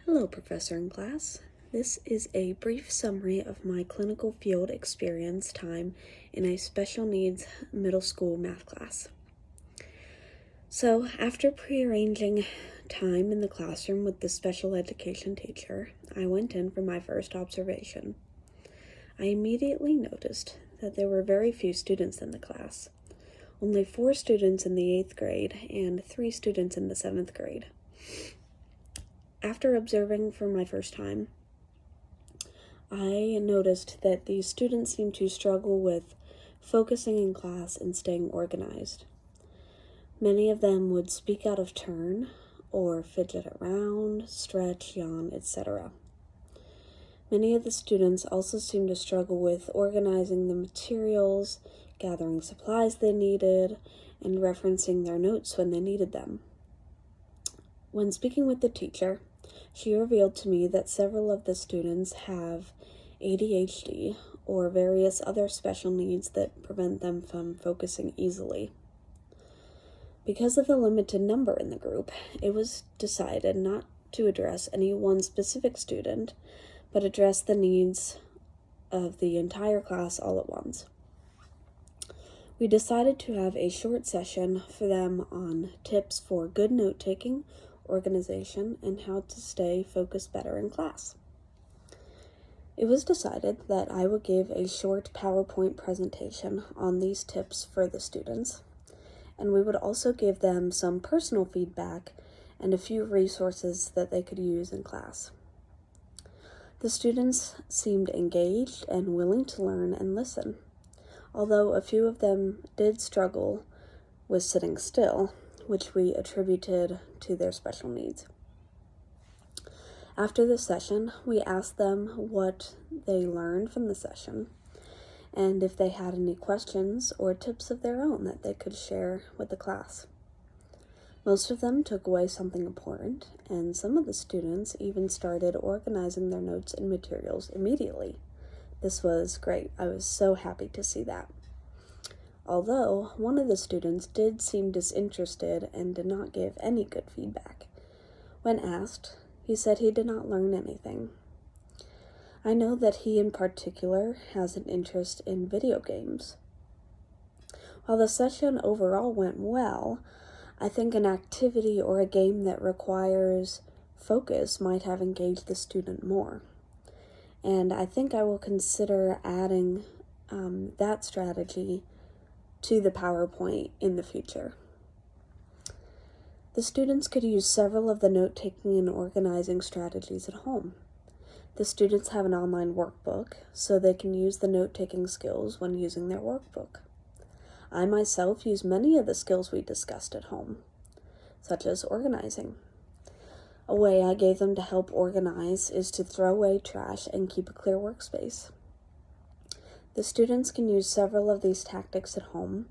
Hello, Professor and class. This is a brief summary of my clinical field experience time in a special needs middle school math class. So, after prearranging time in the classroom with the special education teacher, I went in for my first observation. I immediately noticed that there were very few students in the class. Only 4 students in the 8th grade and 3 students in the 7th grade. After observing for my first time, I noticed that these students seemed to struggle with focusing in class and staying organized. Many of them would speak out of turn or fidget around, stretch, yawn, etc. Many of the students also seemed to struggle with organizing the materials, gathering supplies they needed, and referencing their notes when they needed them. When speaking with the teacher, she revealed to me that several of the students have ADHD or various other special needs that prevent them from focusing easily. Because of the limited number in the group, it was decided not to address any one specific student, but address the needs of the entire class all at once. We decided to have a short session for them on tips for good note-taking, organization, and how to stay focused better in class. It was decided that I would give a short PowerPoint presentation on these tips for the students, and we would also give them some personal feedback and a few resources that they could use in class. The students seemed engaged and willing to learn and listen, although a few of them did struggle with sitting still, which we attributed to their special needs. After the session, we asked them what they learned from the session and if they had any questions or tips of their own that they could share with the class. Most of them took away something important, and some of the students even started organizing their notes and materials immediately. This was great. I was so happy to see that. Although one of the students did seem disinterested and did not give any good feedback. When asked, he said he did not learn anything. I know that he in particular has an interest in video games. While the session overall went well, I think an activity or a game that requires focus might have engaged the student more. And I think I will consider adding that strategy to the PowerPoint in the future. The students could use several of the note-taking and organizing strategies at home. The students have an online workbook, so they can use the note-taking skills when using their workbook. I myself use many of the skills we discussed at home, such as organizing. A way I gave them to help organize is to throw away trash and keep a clear workspace. The students can use several of these tactics at home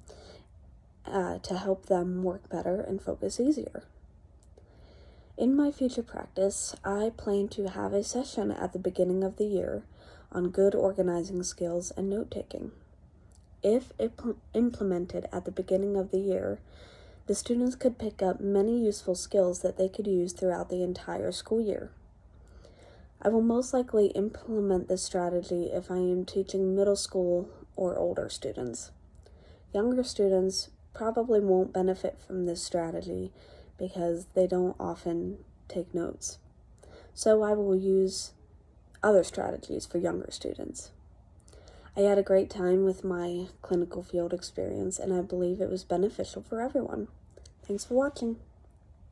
to help them work better and focus easier. In my future practice, I plan to have a session at the beginning of the year on good organizing skills and note-taking. If implemented at the beginning of the year, the students could pick up many useful skills that they could use throughout the entire school year. I will most likely implement this strategy if I am teaching middle school or older students. Younger students probably won't benefit from this strategy because they don't often take notes. So I will use other strategies for younger students. I had a great time with my clinical field experience, and I believe it was beneficial for everyone. Thanks for watching.